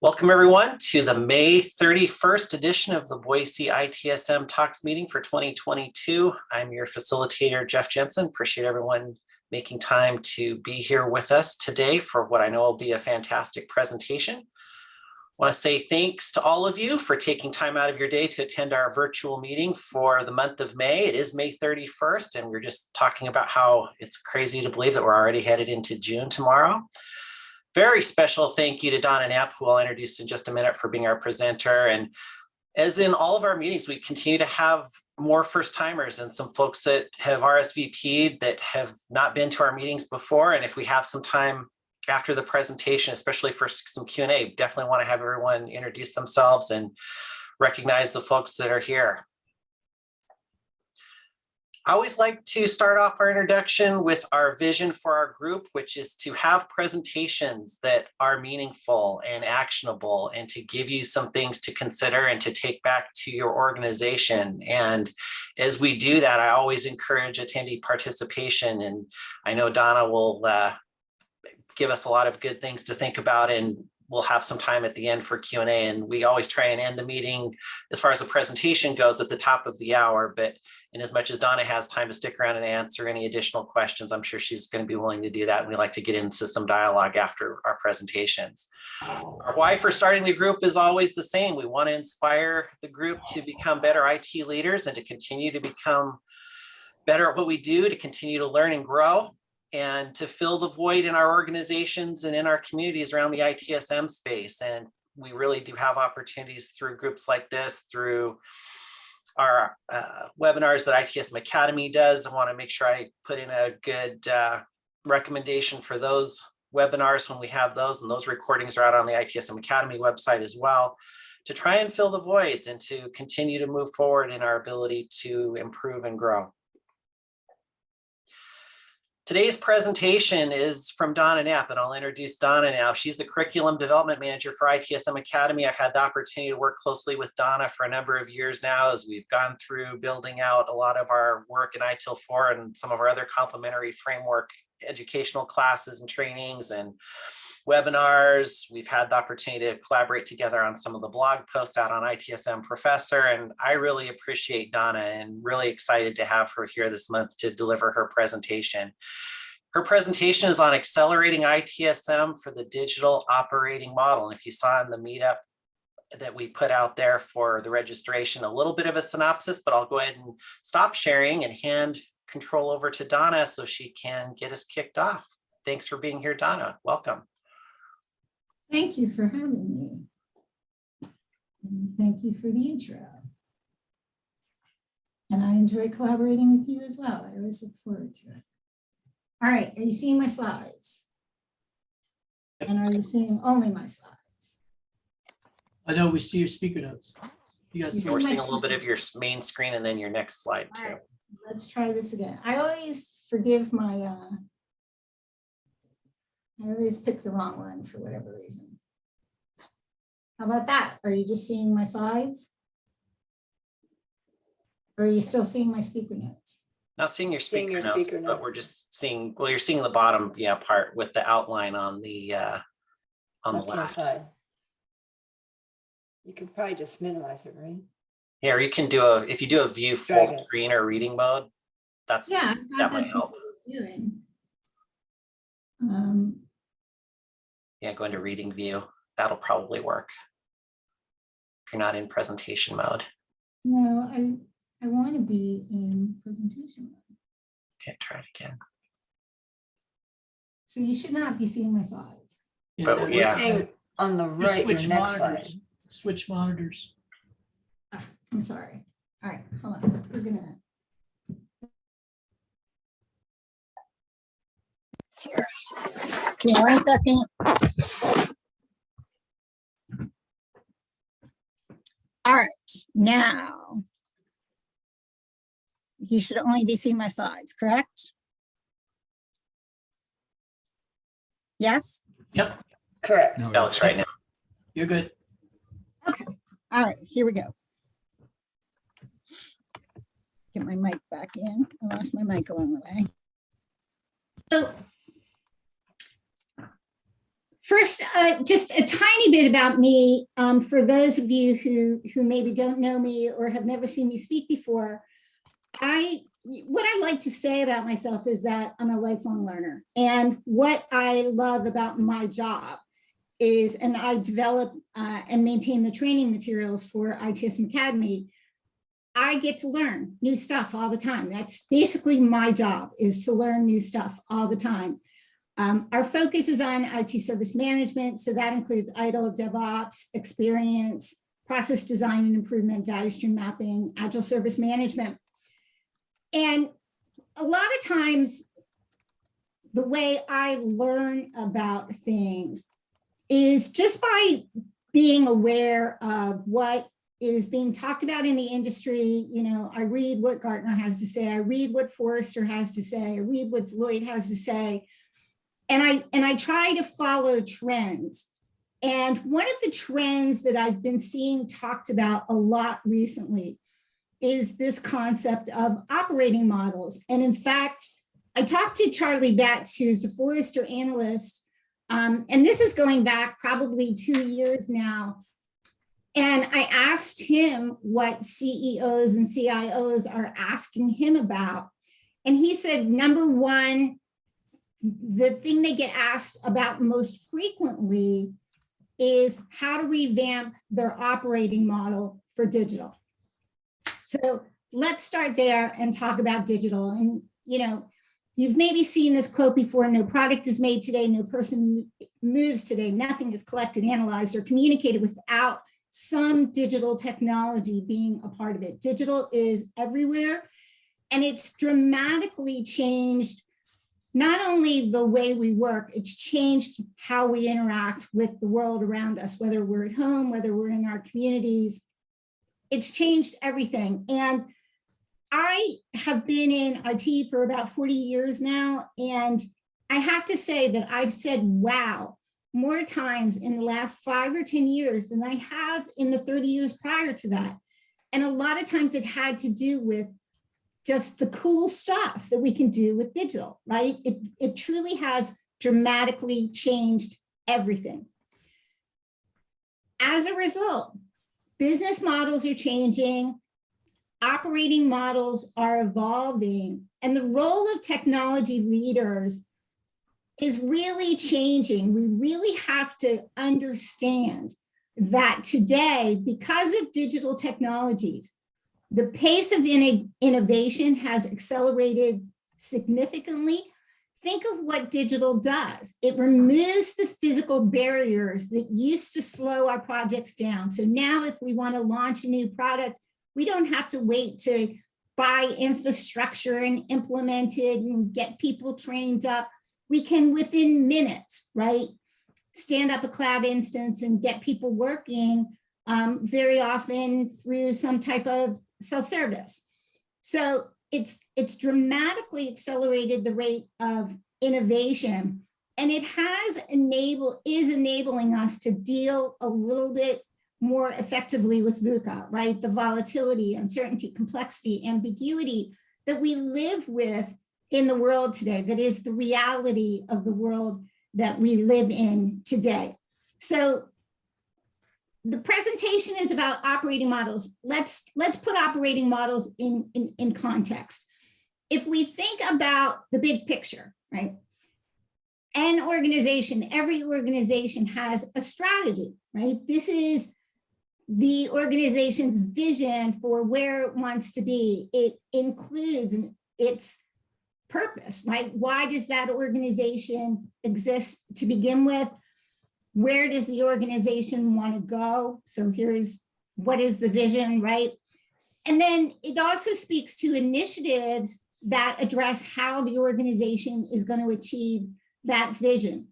Welcome everyone to the May 31st edition of the Boise ITSM Talks meeting for 2022. I'm your facilitator, Jeff Jensen. Appreciate everyone making time to be here with us today for what I know will be a fantastic presentation. I want to say thanks to all of you for taking time out of your day to attend our virtual meeting for the month of May. It is May 31st, and we're just talking about how it's crazy to believe that we're already headed into June tomorrow. Very special thank you to Donna Knapp, who I'll introduce in just a minute, for being our presenter. And as in all of our meetings, we continue to have more first timers and some folks that have RSVP'd that have not been to our meetings before. And if we have some time after the presentation, especially for some Q&A, definitely want to have everyone introduce themselves and recognize the folks that are here. I always like to start off our introduction with our vision for our group, which is to have presentations that are meaningful and actionable and to give you some things to consider and to take back to your organization. And as we do that, I always encourage attendee participation. And I know Donna will give us a lot of good things to think about, and we'll have some time at the end for Q&A. And we always try and end the meeting, as far as the presentation goes, at the top of the hour. But in as much as Donna has time to stick around and answer any additional questions, I'm sure she's going to be willing to do that. And we like to get into some dialogue after our presentations. Our why for starting the group is always the same. We want to inspire the group to become better IT leaders and to continue to become better at what we do, to continue to learn and grow, and to fill the void in our organizations and in our communities around the ITSM space. And we really do have opportunities through groups like this, through our webinars that ITSM Academy does. I want to make sure I put in a good recommendation for those webinars when we have those, and those recordings are out on the ITSM Academy website as well, to try and fill the voids and to continue to move forward in our ability to improve and grow. Today's presentation is from Donna Knapp, and I'll introduce Donna now. She's the Curriculum Development Manager for ITSM Academy. I've had the opportunity to work closely with Donna for a number of years now as we've gone through building out a lot of our work in ITIL 4 and some of our other complementary framework educational classes and trainings and webinars. We've had the opportunity to collaborate together on some of the blog posts out on ITSM Professor, and I really appreciate Donna and really excited to have her here this month to deliver her presentation. Her presentation is on accelerating ITSM for the digital operating model. And if you saw in the meetup that we put out there for the registration, a little bit of a synopsis, but I'll go ahead and stop sharing and hand control over to Donna so she can get us kicked off. Thanks for being here, Donna. Welcome. Thank you for having me. And thank you for the intro. And I enjoy collaborating with you as well. I always look forward to it. All right, are you seeing my slides? And are you seeing only my slides? I know we see your speaker notes. You guys We're seeing a little bit of your main screen and then your next slide too. Right, let's try this again. I always forgive my I always pick the wrong one for whatever reason. How about that? Are you just seeing my slides? Or are you still seeing my speaker notes? Not seeing your speaker notes, but we're just seeing, well, you're seeing the bottom part with the outline on the left. Side. You could probably just minimize it, right? Yeah, or you can do if you do a view full screen or reading mode, that's, yeah, that might help. what I was doing. Yeah, go into reading view. That'll probably work if you're not in presentation mode. No, I want to be in presentation mode. Okay, try it again. So you should not be seeing my slides. Yeah, But we're yeah. Seeing on the right, your switch next monitors. slide. Switch monitors. I'm sorry. All right, hold on. We're gonna. Here. Give me 1 second. All right, now you should only be seeing my slides, correct? Yes? Yep, Correct. That looks right now. you're good. Okay. All right, here we go. Get my mic back in. I lost my mic along the way. So first, just a tiny bit about me. For those of you who maybe don't know me or have never seen me speak before, what I like to say about myself is that I'm a lifelong learner. And what I love about my job is, and I develop and maintain the training materials for ITSM Academy, I get to learn new stuff all the time. That's basically my job, is to learn new stuff all the time. Our focus is on IT service management. So that includes Agile, DevOps, experience, process design and improvement, value stream mapping, Agile service management. And a lot of times, the way I learn about things is just by being aware of what is being talked about in the industry. You know, I read what Gartner has to say, I read what Forrester has to say, I read what Deloitte has to say, and I try to follow trends. And one of the trends that I've been seeing talked about a lot recently is this concept of operating models. And in fact, I talked to Charlie Betts, who's a Forrester analyst, and this is going back probably 2 years now. And I asked him what CEOs and CIOs are asking him about. And he said, number one, the thing they get asked about most frequently is how to revamp their operating model for digital. So let's start there and talk about digital. And, you know, you've maybe seen this quote before: no product is made today, no person moves today, nothing is collected, analyzed, or communicated without some digital technology being a part of it. Digital is everywhere, and it's dramatically changed not only the way we work, it's changed how we interact with the world around us, whether we're at home, whether we're in our communities. It's changed everything. And I have been in IT for about 40 years now, and I have to say that I've said wow more times in the last 5 or 10 years than I have in the 30 years prior to that. And a lot of times it had to do with just the cool stuff that we can do with digital, right? It truly has dramatically changed everything. As a result, business models are changing, operating models are evolving, and the role of technology leaders is really changing. We really have to understand that today, because of digital technologies, the pace of innovation has accelerated significantly. Think of what digital does. It removes the physical barriers that used to slow our projects down. So now if we want to launch a new product, we don't have to wait to buy infrastructure and implement it and get people trained up. We can, within minutes, right, stand up a cloud instance and get people working, very often through some type of self-service. So it's dramatically accelerated the rate of innovation, and it is enabling us to deal a little bit more effectively with VUCA, right? The volatility, uncertainty, complexity, ambiguity that we live with in the world today, that is the reality of the world that we live in today. So the presentation is about operating models. Let's put operating models in context. If we think about the big picture, right? An organization, every organization has a strategy, right? This is the organization's vision for where it wants to be. It includes its purpose, right? Why does that organization exist to begin with? Where does the organization want to go? So here's what is the vision, right? And then it also speaks to initiatives that address how the organization is going to achieve that vision.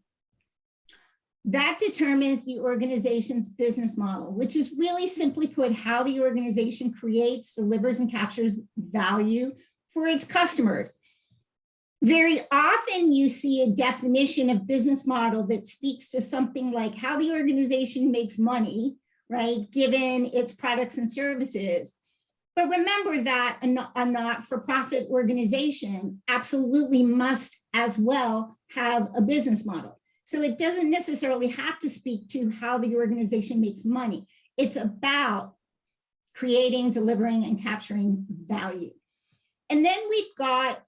That determines the organization's business model, which is really simply put how the organization creates, delivers, and captures value for its customers. Very often you see a definition of business model that speaks to something like how the organization makes money, right, given its products and services. But remember that a not-for-profit organization absolutely must as well have a business model. So it doesn't necessarily have to speak to how the organization makes money. It's about creating, delivering, and capturing value. And then we've got,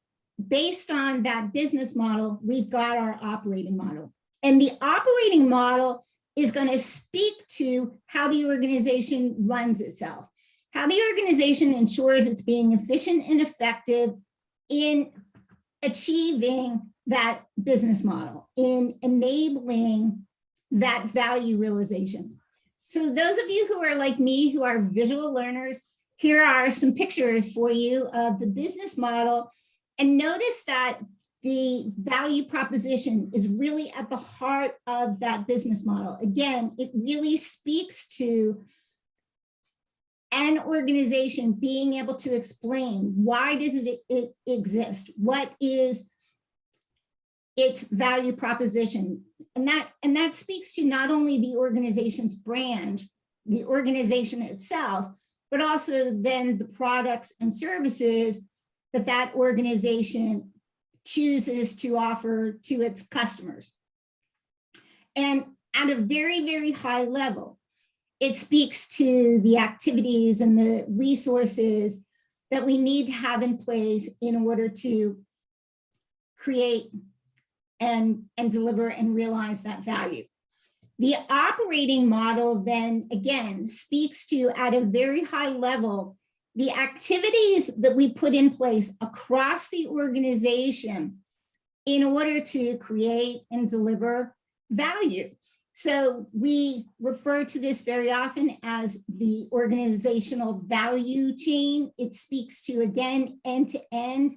based on that business model, we've got our operating model. And the operating model is going to speak to how the organization runs itself, how the organization ensures it's being efficient and effective in achieving that business model, in enabling that value realization. So those of you who are like me, who are visual learners, here are some pictures for you of the business model. And notice that the value proposition is really at the heart of that business model. Again, it really speaks to an organization being able to explain why does it exist? What is its value proposition? And that speaks to not only the organization's brand, the organization itself, but also then the products and services that that organization chooses to offer to its customers. And at a very, very high level, it speaks to the activities and the resources that we need to have in place in order to create and deliver and realize that value. The operating model then, again, speaks to, at a very high level, the activities that we put in place across the organization in order to create and deliver value. So we refer to this very often as the organizational value chain. It speaks to, again, end to end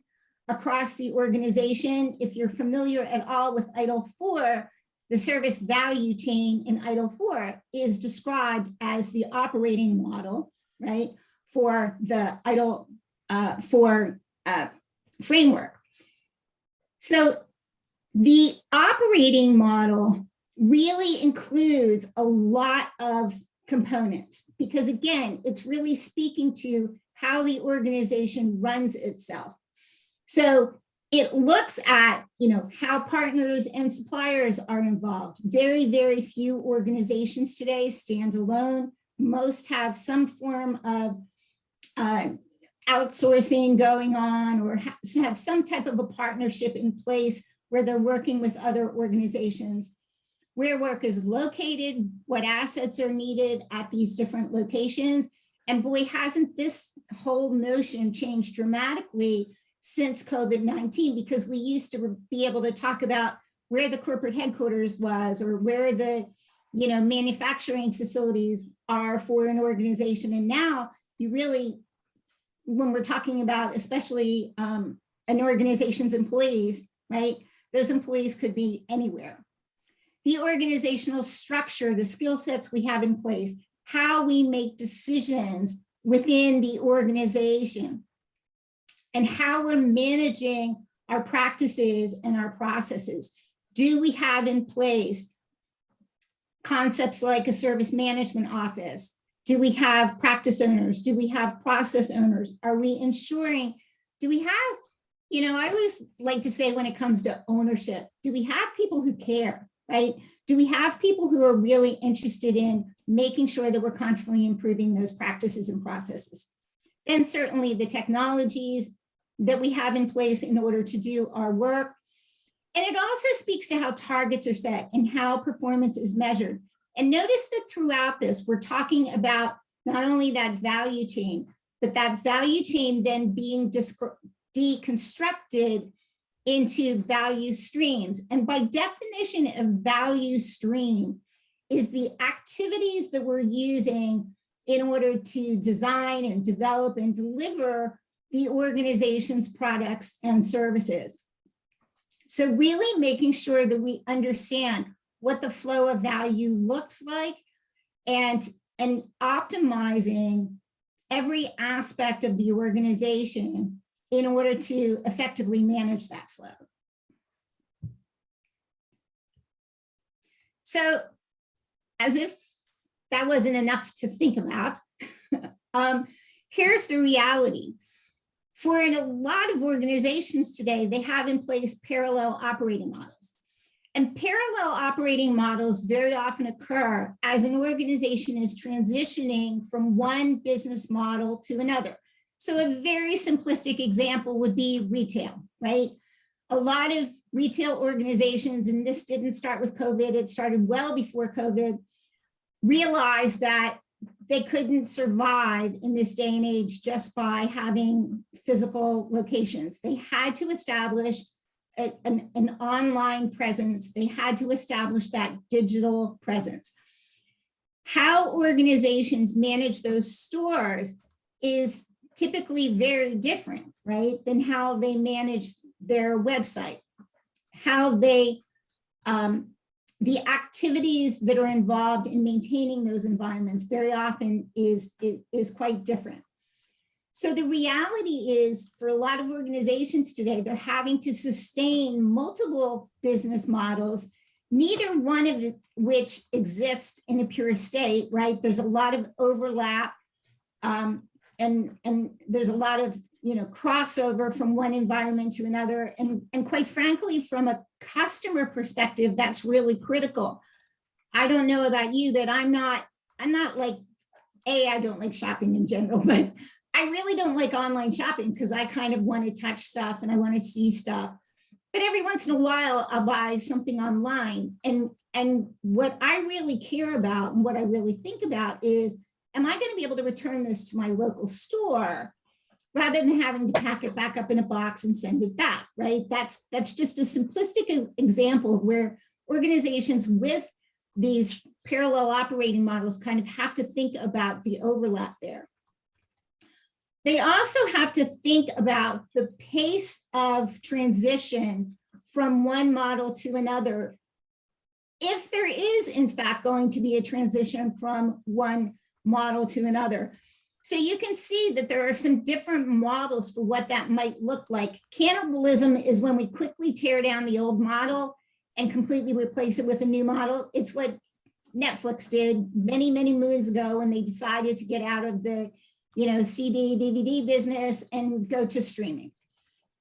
across the organization. If you're familiar at all with ITIL 4, the service value chain in ITIL 4 is described as the operating model, right, for the ITIL 4 framework. So the operating model really includes a lot of components because, again, it's really speaking to how the organization runs itself. So it looks at, how partners and suppliers are involved. Very, very few organizations today stand alone. Most have some form of outsourcing going on or have some type of a partnership in place where they're working with other organizations, where work is located, what assets are needed at these different locations. And boy, hasn't this whole notion changed dramatically since COVID-19, because we used to be able to talk about where the corporate headquarters was or where the manufacturing facilities are for an organization. And now you really, when we're talking about especially an organization's employees, right? Those employees could be anywhere. The organizational structure, the skill sets we have in place, how we make decisions within the organization, and how we're managing our practices and our processes. Do we have in place concepts like a service management office? Do we have practice owners? Do we have process owners? Are we ensuring, do we have, I always like to say when it comes to ownership, do we have people who care, right? Do we have people who are really interested in making sure that we're constantly improving those practices and processes? And certainly the technologies that we have in place in order to do our work. And it also speaks to how targets are set and how performance is measured. And notice that throughout this, we're talking about not only that value chain, but that value chain then being deconstructed into value streams. And by definition, a value stream is the activities that we're using in order to design and develop and deliver the organization's products and services. So really making sure that we understand what the flow of value looks like and optimizing every aspect of the organization in order to effectively manage that flow. So as if that wasn't enough to think about, here's the reality. In a lot of organizations today, they have in place parallel operating models. And parallel operating models very often occur as an organization is transitioning from one business model to another. So a very simplistic example would be retail, right? A lot of retail organizations, and this didn't start with COVID, it started well before COVID, realized that they couldn't survive in this day and age just by having physical locations. They had to establish an online presence. They had to establish that digital presence. How organizations manage those stores is typically very different, right, than how they manage their website, how they, the activities that are involved in maintaining those environments very often is quite different. So the reality is for a lot of organizations today, they're having to sustain multiple business models, neither one of which exists in a pure state, right? There's a lot of overlap and there's a lot of crossover from one environment to another. And quite frankly, from a customer perspective, that's really critical. I don't know about you, but I'm not like, I don't like shopping in general, but I really don't like online shopping because I kind of want to touch stuff and I want to see stuff. But every once in a while, I'll buy something online. And what I really care about and what I really think about is, am I going to be able to return this to my local store rather than having to pack it back up in a box and send it back, right? That's just a simplistic example of where organizations with these parallel operating models kind of have to think about the overlap there. They also have to think about the pace of transition from one model to another, if there is in fact going to be a transition from one model to another. So you can see that there are some different models for what that might look like. Cannibalism is when we quickly tear down the old model and completely replace it with a new model. It's what Netflix did many, many moons ago when they decided to get out of the CD, DVD business and go to streaming.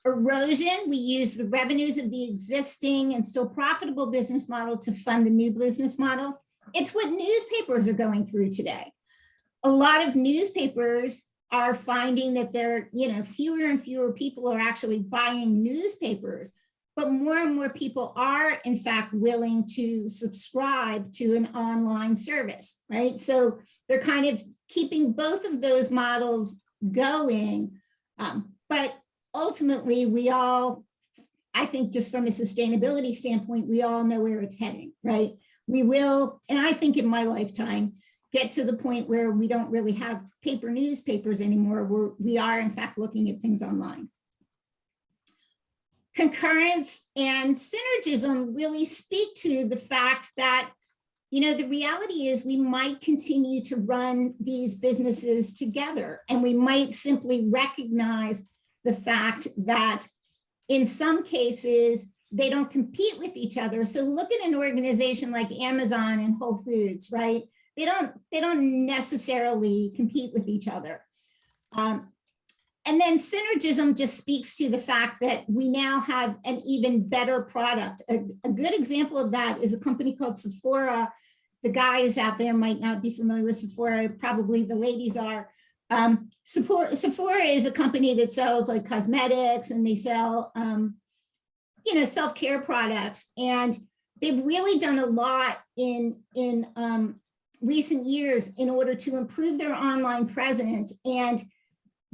Erosion, we use the revenues of the existing and still profitable business model to fund the new business model. It's what newspapers are going through today. A lot of newspapers are finding that there, fewer and fewer people are actually buying newspapers, but more and more people are in fact willing to subscribe to an online service, right? So they're kind of keeping both of those models going, but ultimately we all, I think just from a sustainability standpoint, we all know where it's heading, right? We will, and I think in my lifetime, get to the point where we don't really have paper newspapers anymore. We are in fact looking at things online. Concurrence and synergism really speak to the fact that, the reality is we might continue to run these businesses together, and we might simply recognize the fact that in some cases, they don't compete with each other. So look at an organization like Amazon and Whole Foods, right? They don't necessarily compete with each other. And then synergism just speaks to the fact that we now have an even better product. A good example of that is a company called Sephora. The guys out there might not be familiar with Sephora, probably the ladies are. Sephora is a company that sells like cosmetics, and they sell, self-care products. And they've really done a lot in recent years in order to improve their online presence and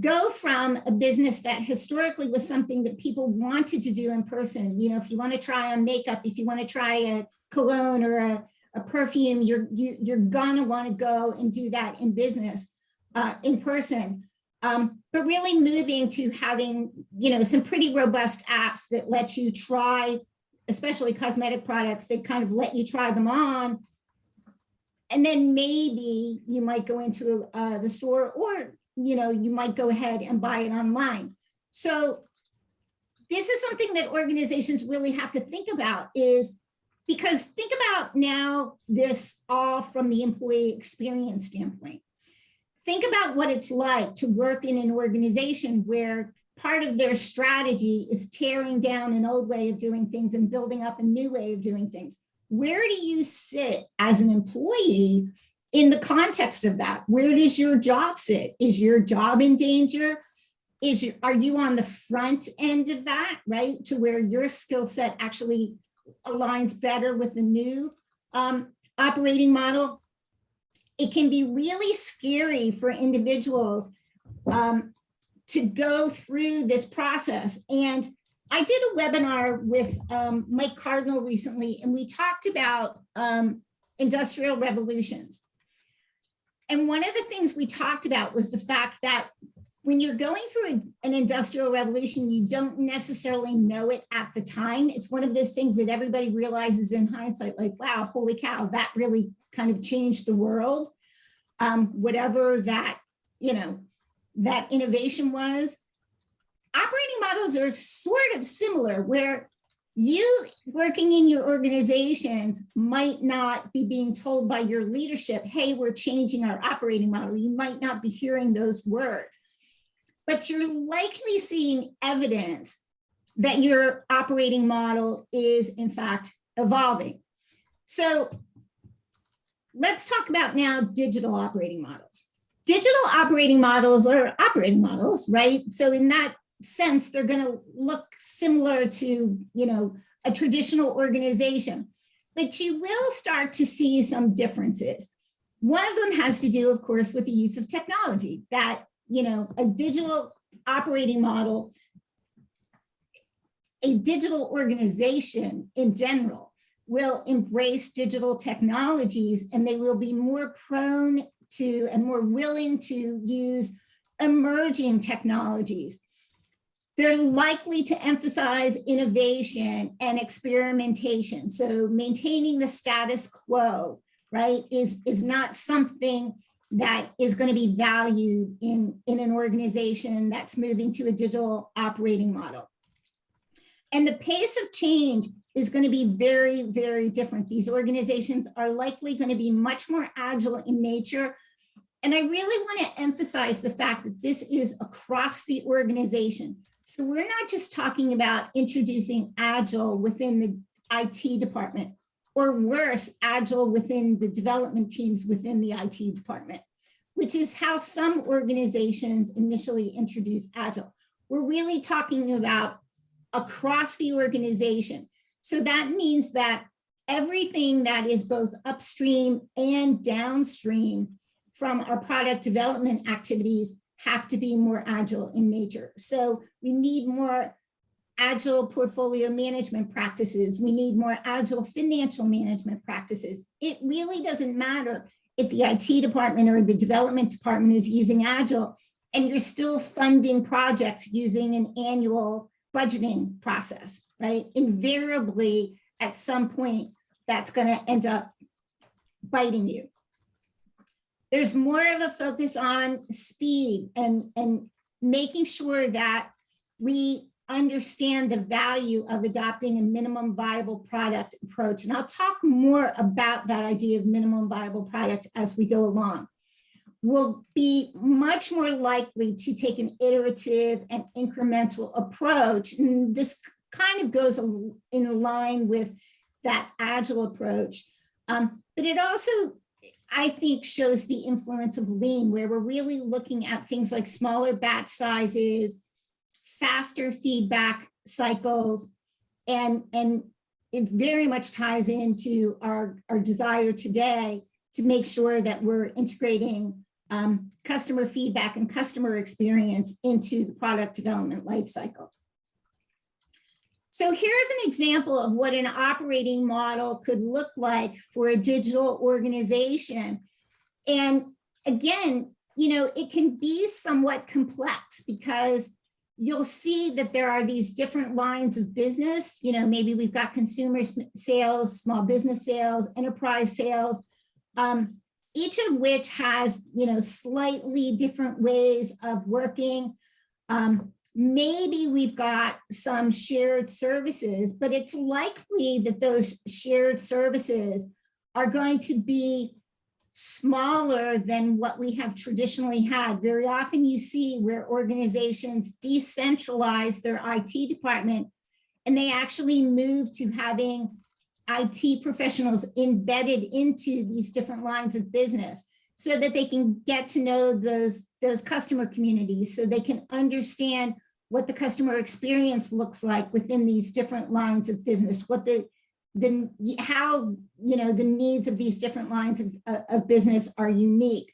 go from a business that historically was something that people wanted to do in person. If you want to try on makeup, if you want to try a cologne or a perfume, you're gonna want to go and do that in business, in person. But really moving to having, some pretty robust apps that let you try, especially cosmetic products, they kind of let you try them on. And then maybe you might go into the store, or you might go ahead and buy it online. So this is something that organizations really have to think about, is because think about now this all from the employee experience standpoint. Think about what it's like to work in an organization where part of their strategy is tearing down an old way of doing things and building up a new way of doing things. Where do you sit as an employee in the context of that? Where does your job sit? Is your job in danger? Are you on the front end of that, right? To where your skill set actually aligns better with the new operating model? It can be really scary for individuals to go through this process. And I did a webinar with Mike Cardinal recently, and we talked about industrial revolutions. And one of the things we talked about was the fact that when you're going through an industrial revolution, you don't necessarily know it at the time. It's one of those things that everybody realizes in hindsight, like, wow, holy cow, that really kind of changed the world. Whatever that, that innovation was. Operating models are sort of similar, where you working in your organizations might not be being told by your leadership, hey, we're changing our operating model. You might not be hearing those words, but you're likely seeing evidence that your operating model is in fact evolving. So let's talk about now digital operating models. Digital operating models are operating models, right? So in that sense, they're going to look similar to, a traditional organization, but you will start to see some differences. One of them has to do, of course, with the use of technology. That, a digital operating model, a digital organization in general will embrace digital technologies, and they will be more prone to and more willing to use emerging technologies. They're likely to emphasize innovation and experimentation. So maintaining the status quo, right, is not something that is going to be valued in an organization that's moving to a digital operating model. And the pace of change is going to be very, very different. These organizations are likely going to be much more agile in nature. And I really want to emphasize the fact that this is across the organization. So we're not just talking about introducing Agile within the IT department, or worse, Agile within the development teams within the IT department, which is how some organizations initially introduce Agile. We're really talking about across the organization. So that means that everything that is both upstream and downstream from our product development activities have to be more agile in nature. So we need more agile portfolio management practices. We need more agile financial management practices. It really doesn't matter if the IT department or the development department is using Agile and you're still funding projects using an annual budgeting process, right? Invariably, at some point, that's going to end up biting you. There's more of a focus on speed and making sure that we understand the value of adopting a minimum viable product approach. And I'll talk more about that idea of minimum viable product as we go along. We'll be much more likely to take an iterative and incremental approach. And this kind of goes in line with that Agile approach. But it also, I think, shows the influence of lean, where we're really looking at things like smaller batch sizes, faster feedback cycles, and it very much ties into our desire today to make sure that we're integrating customer feedback and customer experience into the product development lifecycle. So here's an example of what an operating model could look like for a digital organization. And again, it can be somewhat complex because you'll see that there are these different lines of business. Maybe we've got consumer sales, small business sales, enterprise sales, each of which has, slightly different ways of working. Maybe we've got some shared services, but it's likely that those shared services are going to be smaller than what we have traditionally had. Very often you see where organizations decentralize their IT department and they actually move to having IT professionals embedded into these different lines of business so that they can get to know those customer communities, so they can understand what the customer experience looks like within these different lines of business, what how the needs of these different lines of business are unique.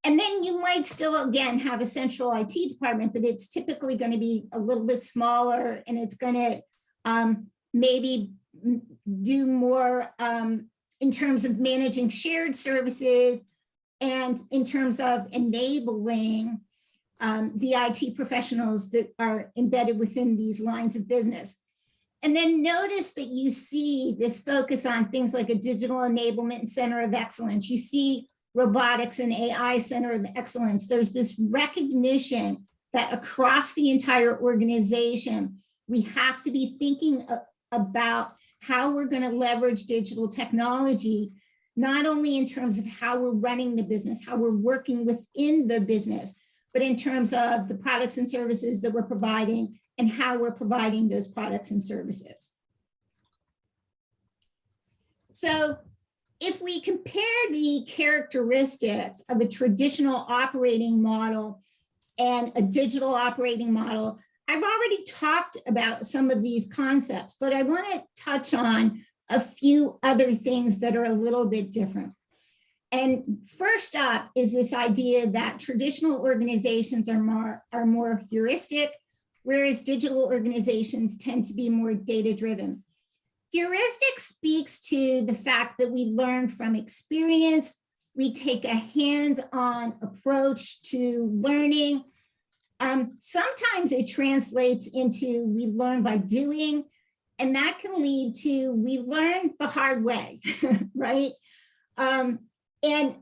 And then you might still, again, have a central IT department, but it's typically going to be a little bit smaller, and it's going to maybe do more in terms of managing shared services and in terms of enabling the IT professionals that are embedded within these lines of business. And then notice that you see this focus on things like a digital enablement center of excellence. You see robotics and AI center of excellence. There's this recognition that across the entire organization, we have to be thinking about how we're going to leverage digital technology, not only in terms of how we're running the business, how we're working within the business, but in terms of the products and services that we're providing and how we're providing those products and services. So if we compare the characteristics of a traditional operating model and a digital operating model, I've already talked about some of these concepts, but I want to touch on a few other things that are a little bit different. And first up is this idea that traditional organizations are more heuristic, whereas digital organizations tend to be more data-driven. Heuristic speaks to the fact that we learn from experience, we take a hands-on approach to learning. Sometimes it translates into we learn by doing, and that can lead to we learn the hard way, right? And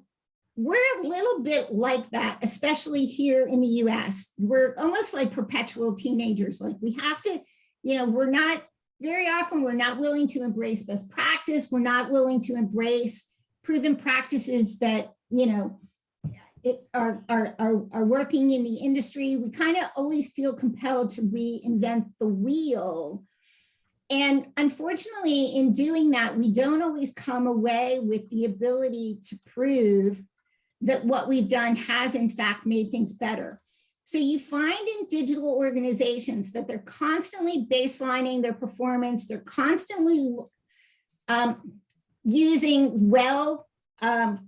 we're a little bit like that, especially here in the US. We're almost like perpetual teenagers. Like we have to, we're not, very often we're not willing to embrace best practice. We're not willing to embrace proven practices that, are working in the industry. We kind of always feel compelled to reinvent the wheel. And unfortunately, in doing that, we don't always come away with the ability to prove that what we've done has in fact made things better. So you find in digital organizations that they're constantly baselining their performance. They're constantly using well-defined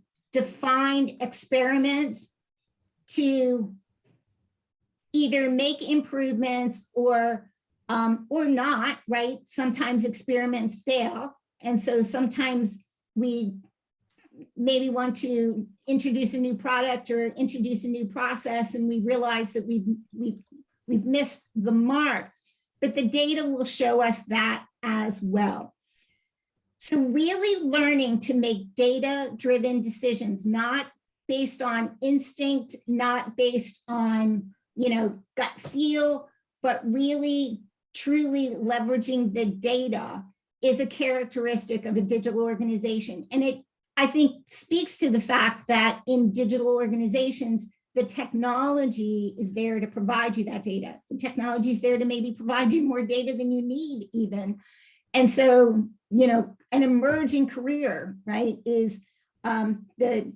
experiments to either make improvements or not, right? Sometimes experiments fail. And so sometimes we maybe want to introduce a new product or introduce a new process, and we realize that we've missed the mark, but the data will show us that as well. So really learning to make data-driven decisions, not based on instinct, not based on, gut feel, but really truly leveraging the data is a characteristic of a digital organization. And it, I think, speaks to the fact that in digital organizations, the technology is there to provide you that data. The technology is there to maybe provide you more data than you need even. And so, an emerging career, right, is the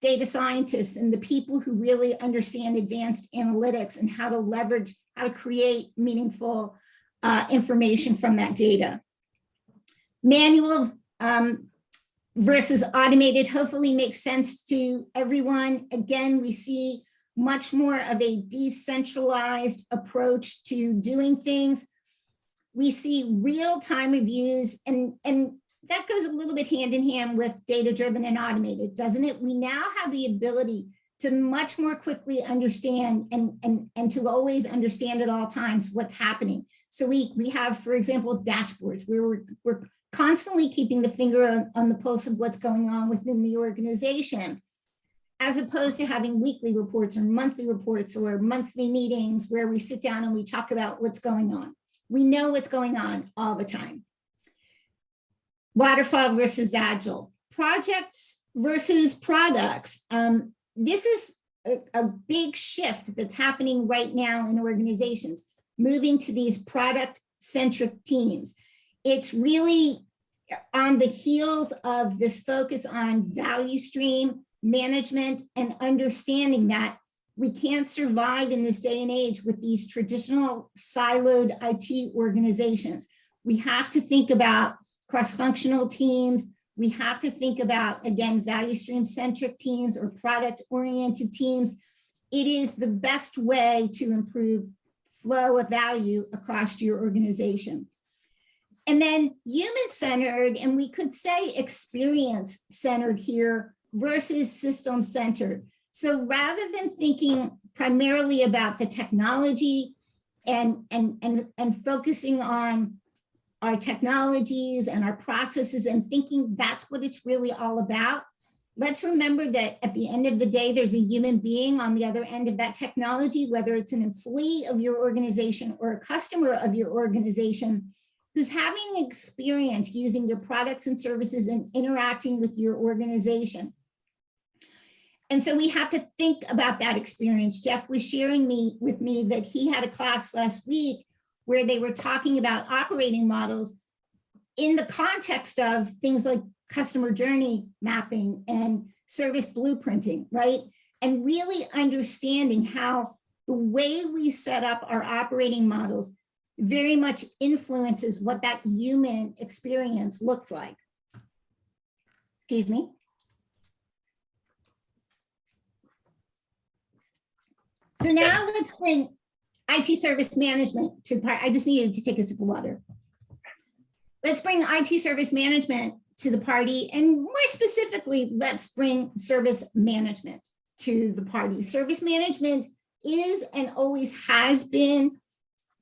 data scientists and the people who really understand advanced analytics and how to leverage, how to create meaningful information from that data. Manual versus automated hopefully makes sense to everyone. Again, we see much more of a decentralized approach to doing things. We see real-time reviews, and that goes a little bit hand in hand with data-driven and automated, doesn't it? We now have the ability to much more quickly understand and to always understand at all times what's happening. So we have, for example, dashboards where we're constantly keeping the finger on the pulse of what's going on within the organization, as opposed to having weekly reports or monthly meetings where we sit down and we talk about what's going on. We know what's going on all the time. Waterfall versus Agile. Projects versus products. This is a big shift that's happening right now in organizations, moving to these product-centric teams. It's really on the heels of this focus on value stream management and understanding that we can't survive in this day and age with these traditional siloed IT organizations. We have to think about cross-functional teams. We have to think about, again, value stream centric teams or product-oriented teams. It is the best way to improve flow of value across your organization. And then human-centered, and we could say experience-centered here versus system-centered. So rather than thinking primarily about the technology and focusing on our technologies and our processes and thinking that's what it's really all about, let's remember that at the end of the day, there's a human being on the other end of that technology, whether it's an employee of your organization or a customer of your organization, who's having experience using your products and services and interacting with your organization. And so we have to think about that experience. Jeff was sharing with me that he had a class last week where they were talking about operating models in the context of things like customer journey mapping and service blueprinting, right? And really understanding how the way we set up our operating models very much influences what that human experience looks like. Excuse me. So now let's bring IT service management to the part. I just needed to take a sip of water. Let's bring IT service management to the party, and more specifically, let's bring service management to the party. Service management is and always has been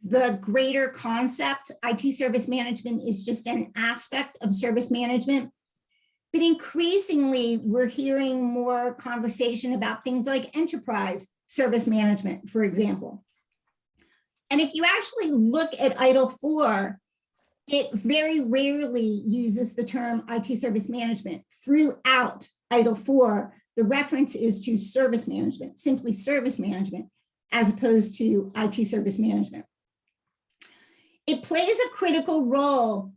the greater concept. IT service management is just an aspect of service management. But increasingly, we're hearing more conversation about things like enterprise service management, for example. And if you actually look at ITIL 4, it very rarely uses the term IT service management. Throughout ITIL 4, the reference is to service management, simply service management, as opposed to IT service management. It plays a critical role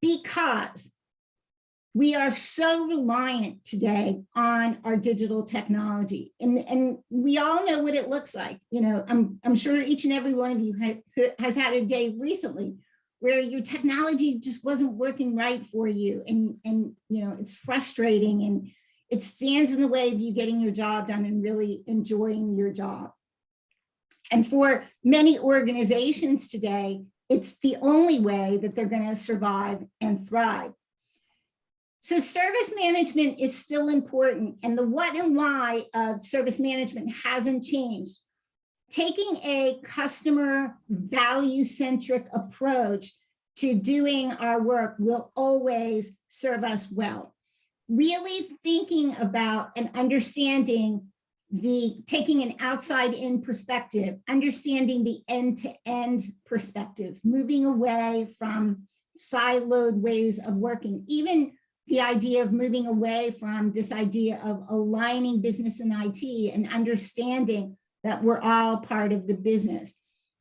because we are so reliant today on our digital technology, and we all know what it looks like. You know, I'm sure each and every one of you has had a day recently where your technology just wasn't working right for you, and you know, it's frustrating and it stands in the way of you getting your job done and really enjoying your job. And for many organizations today, it's the only way that they're going to survive and thrive. So service management is still important, and the what and why of service management hasn't changed. Taking a customer value-centric approach to doing our work will always serve us well. Really thinking about and understanding taking an outside-in perspective, understanding the end-to-end perspective, moving away from siloed ways of working, even the idea of moving away from this idea of aligning business and IT and understanding that we're all part of the business.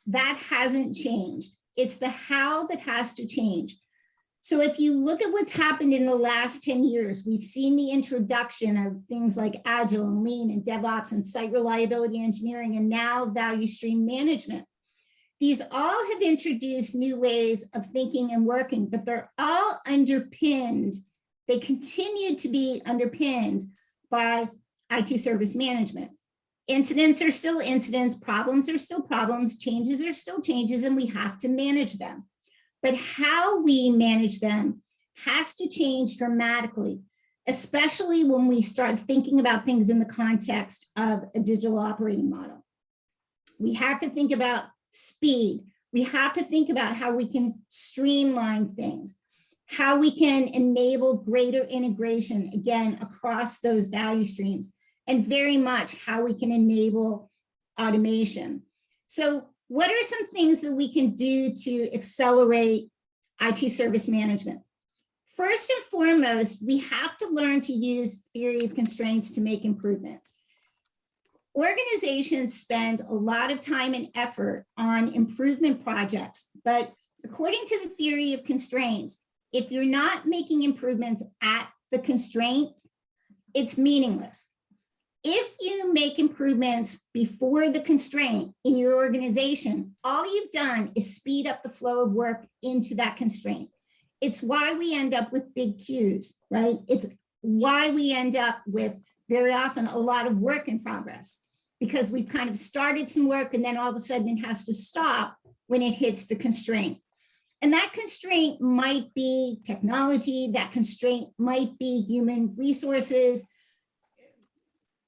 That hasn't changed. It's the how that has to change. So if you look at what's happened in the last 10 years, we've seen the introduction of things like Agile and Lean and DevOps and site reliability engineering, and now value stream management. These all have introduced new ways of thinking and working, but they're all underpinned. They continue to be underpinned by IT service management. Incidents are still incidents, problems are still problems, changes are still changes, and we have to manage them. But how we manage them has to change dramatically, especially when we start thinking about things in the context of a digital operating model. We have to think about speed. We have to think about how we can streamline things, how we can enable greater integration, again, across those value streams, and very much how we can enable automation. So what are some things that we can do to accelerate IT service management? First and foremost, we have to learn to use theory of constraints to make improvements. Organizations spend a lot of time and effort on improvement projects, but according to the theory of constraints, if you're not making improvements at the constraint, it's meaningless. If you make improvements before the constraint in your organization, all you've done is speed up the flow of work into that constraint. It's why we end up with big queues, right? It's why we end up with very often a lot of work in progress, because we've kind of started some work and then all of a sudden it has to stop when it hits the constraint. And that constraint might be technology, that constraint might be human resources.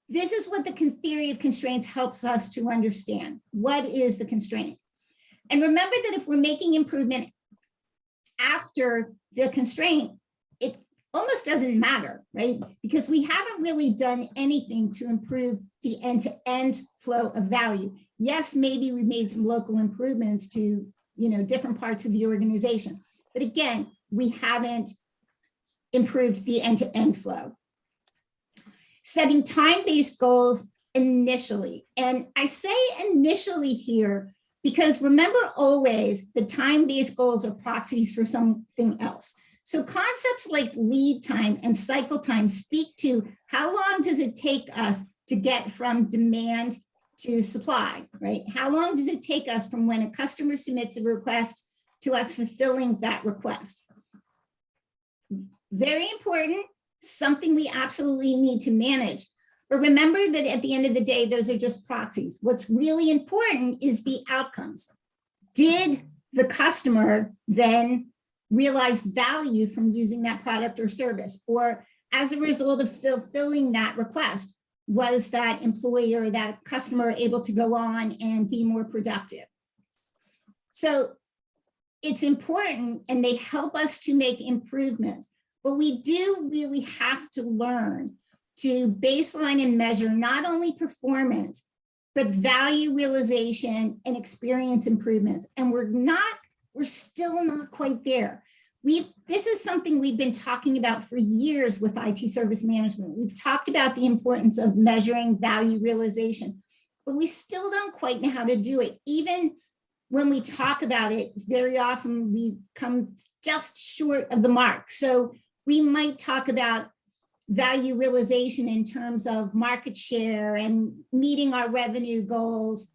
This is what the theory of constraints helps us to understand. What is the constraint? And remember that if we're making improvement after the constraint, it almost doesn't matter, right? Because we haven't really done anything to improve the end-to-end flow of value. Yes, maybe we made some local improvements to, different parts of the organization. But again, we haven't improved the end-to-end flow. Setting time-based goals initially. And I say initially here because remember always the time-based goals are proxies for something else. So concepts like lead time and cycle time speak to how long does it take us to get from demand to supply, right? How long does it take us from when a customer submits a request to us fulfilling that request? Very important, something we absolutely need to manage. But remember that at the end of the day, those are just proxies. What's really important is the outcomes. Did the customer then realize value from using that product or service? Or as a result of fulfilling that request, was that employee or that customer able to go on and be more productive? So it's important and they help us to make improvements, but we do really have to learn to baseline and measure not only performance, but value realization and experience improvements. And we're still not quite there. This is something we've been talking about for years with IT service management. We've talked about the importance of measuring value realization, but we still don't quite know how to do it. Even when we talk about it, very often we come just short of the mark. So we might talk about value realization in terms of market share and meeting our revenue goals.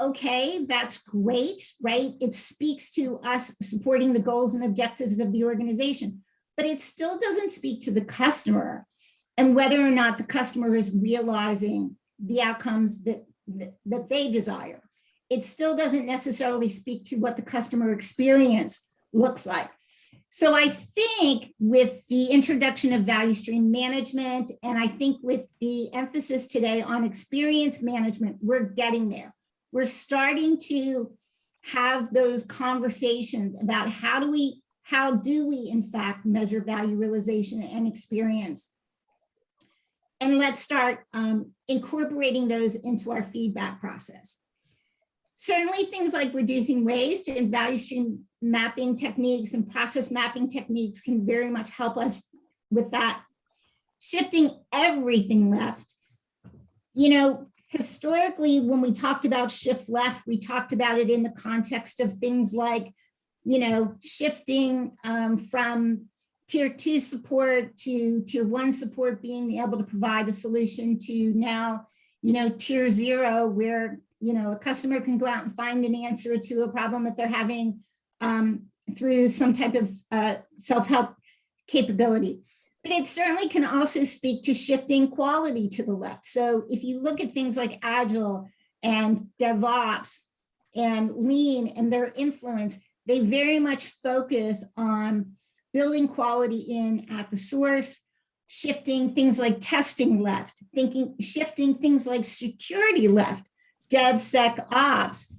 Okay, that's great, right? It speaks to us supporting the goals and objectives of the organization, but it still doesn't speak to the customer and whether or not the customer is realizing the outcomes that they desire. It still doesn't necessarily speak to what the customer experience looks like. So I think with the introduction of value stream management, and I think with the emphasis today on experience management, we're getting there. We're starting to have those conversations about how do we in fact measure value realization and experience. And let's start incorporating those into our feedback process. Certainly things like reducing waste and value stream mapping techniques and process mapping techniques can very much help us with that. Shifting everything left. Historically, when we talked about shift left, we talked about it in the context of things like, shifting from tier 2 support to tier 1 support, being able to provide a solution to now, tier 0, where, a customer can go out and find an answer to a problem that they're having through some type of self-help capability. But it certainly can also speak to shifting quality to the left. So if you look at things like Agile and DevOps and Lean and their influence, they very much focus on building quality in at the source, shifting things like testing left, shifting things like security left. DevSecOps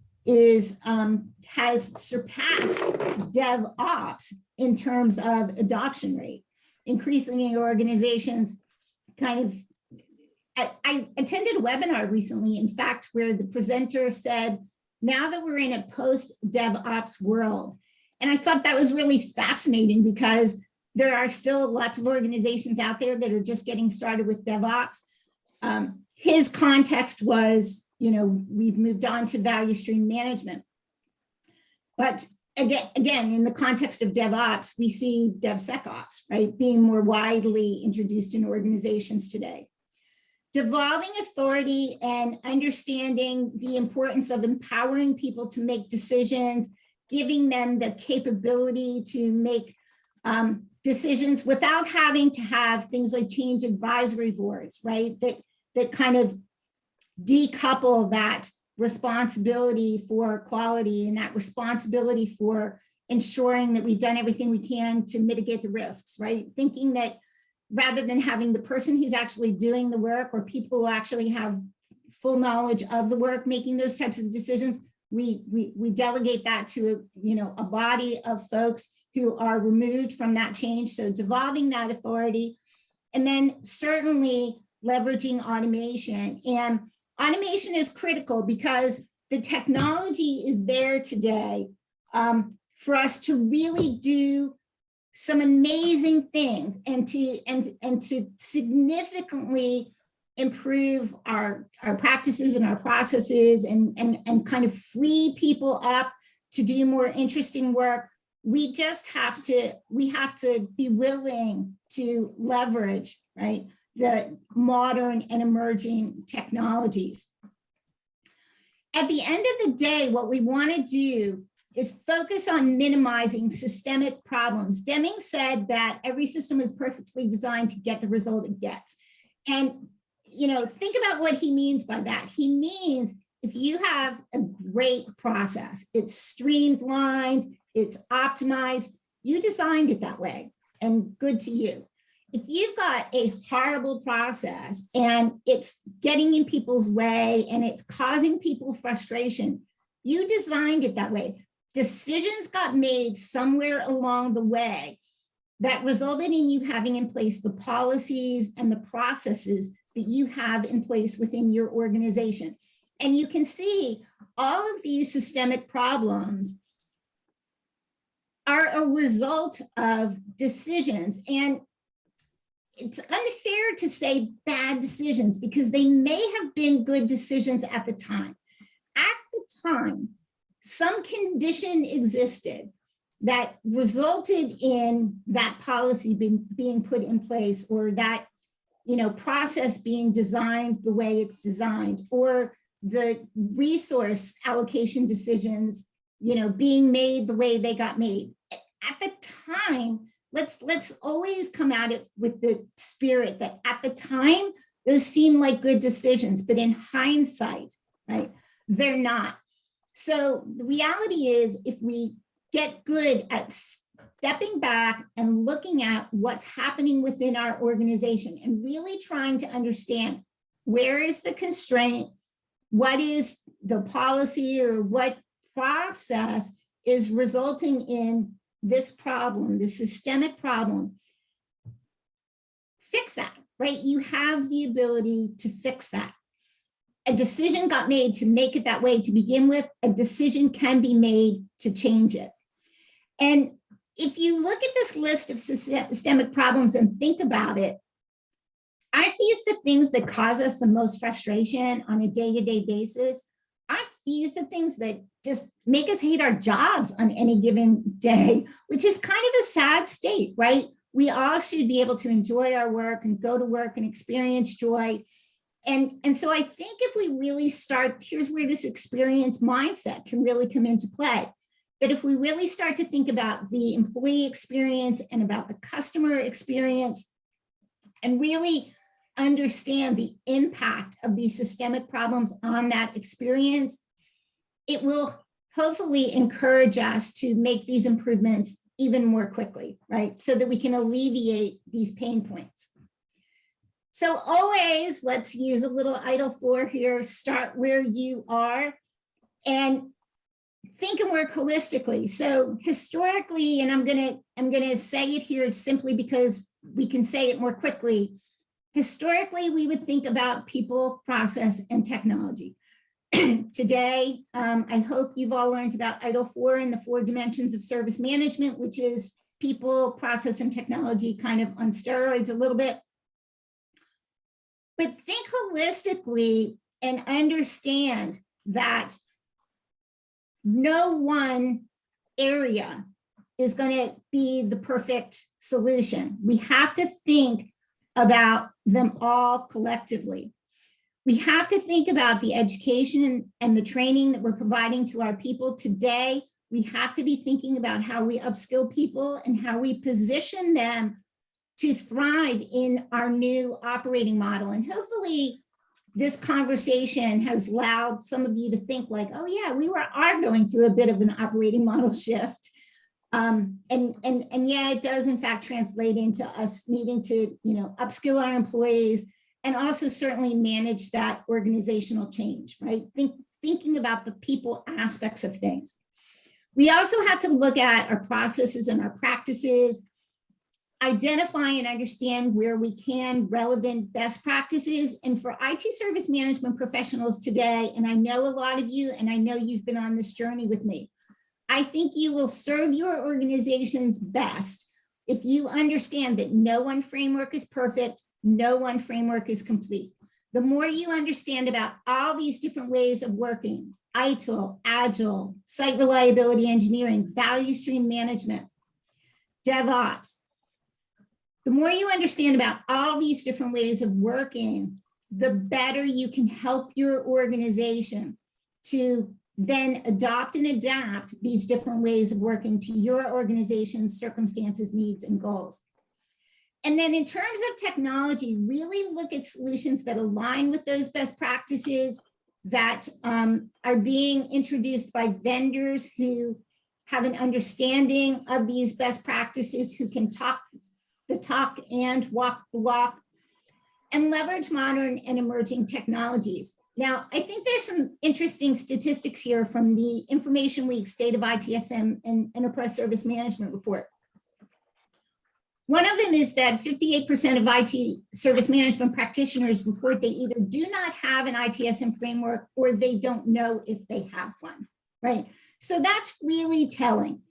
has surpassed DevOps in terms of adoption rate. Increasingly, organizations I attended a webinar recently, in fact, where the presenter said, now that we're in a post-DevOps world. And I thought that was really fascinating because There are still lots of organizations out there that are just getting started with DevOps. His context was, we've moved on to value stream management. But again, in the context of DevOps, we see DevSecOps, right, being more widely introduced in organizations today. Devolving authority and understanding the importance of empowering people to make decisions, giving them the capability to make decisions without having to have things like change advisory boards, right, that kind of decouple that responsibility for quality and that responsibility for ensuring that we've done everything we can to mitigate the risks, right? Thinking that rather than having the person who's actually doing the work or people who actually have full knowledge of the work making those types of decisions, we delegate that to a body of folks who are removed from that change. So devolving that authority, and then certainly leveraging automation. And automation is critical because the technology is there today for us to really do some amazing things and to significantly improve our practices and our processes and kind of free people up to do more interesting work. We just have to be willing to leverage, right, the modern and emerging technologies. At the end of the day, what we want to do is focus on minimizing systemic problems. Deming said that every system is perfectly designed to get the result it gets. And, think about what he means by that. He means if you have a great process, it's streamlined, it's optimized, you designed it that way, and good to you. If you've got a horrible process and it's getting in people's way and it's causing people frustration, you designed it that way. Decisions got made somewhere along the way that resulted in you having in place the policies and the processes that you have in place within your organization. And you can see all of these systemic problems are a result of decisions. And it's unfair to say bad decisions because they may have been good decisions at the time. At the time, some condition existed that resulted in that policy being put in place, or that process being designed the way it's designed, or the resource allocation decisions being made the way they got made. At the time, let's always come at it with the spirit that at the time those seem like good decisions, but in hindsight, right, they're not. So the reality is, if we get good at stepping back and looking at what's happening within our organization and really trying to understand where is the constraint, what is the policy or what process is resulting in this problem, this systemic problem, fix that, right? You have the ability to fix that. A decision got made to make it that way to begin with. A decision can be made to change it. And if you look at this list of systemic problems and think about it, aren't these the things that cause us the most frustration on a day-to-day basis? Aren't these the things that just make us hate our jobs on any given day, which is kind of a sad state, right? We all should be able to enjoy our work and go to work and experience joy. And so I think if we really start, here's where this experience mindset can really come into play, that if we really start to think about the employee experience and about the customer experience and really understand the impact of these systemic problems on that experience, it will hopefully encourage us to make these improvements even more quickly, right? So that we can alleviate these pain points. So always, let's use a little idle for here, start where you are and think and work holistically. So historically, and I'm gonna say it here simply because we can say it more quickly. Historically, we would think about people, process, and technology. Today, I hope you've all learned about IDLE 4 and the 4 dimensions of service management, which is people, process, and technology kind of on steroids a little bit. But think holistically and understand that no one area is going to be the perfect solution. We have to think about them all collectively. We have to think about the education and the training that we're providing to our people today. We have to be thinking about how we upskill people and how we position them to thrive in our new operating model. And hopefully this conversation has allowed some of you to think like, oh yeah, we are going through a bit of an operating model shift. And yeah, it does in fact translate into us needing to, upskill our employees and also certainly manage that organizational change, right? Thinking about the people aspects of things. We also have to look at our processes and our practices, identify and understand where we can relevant best practices. And for IT service management professionals today, and I know a lot of you, and I know you've been on this journey with me, I think you will serve your organizations best if you understand that no one framework is perfect, no one framework is complete. The more you understand about all these different ways of working, ITIL, Agile, site reliability engineering, value stream management, DevOps, the more you understand about all these different ways of working, the better you can help your organization to then adopt and adapt these different ways of working to your organization's circumstances, needs, and goals. And then in terms of technology, really look at solutions that align with those best practices that are being introduced by vendors who have an understanding of these best practices, who can talk the talk and walk the walk, and leverage modern and emerging technologies. Now, I think there's some interesting statistics here from the Information Week State of ITSM and Enterprise Service Management report. One of them is that 58% of IT service management practitioners report they either do not have an ITSM framework or they don't know if they have one, right? So that's really telling.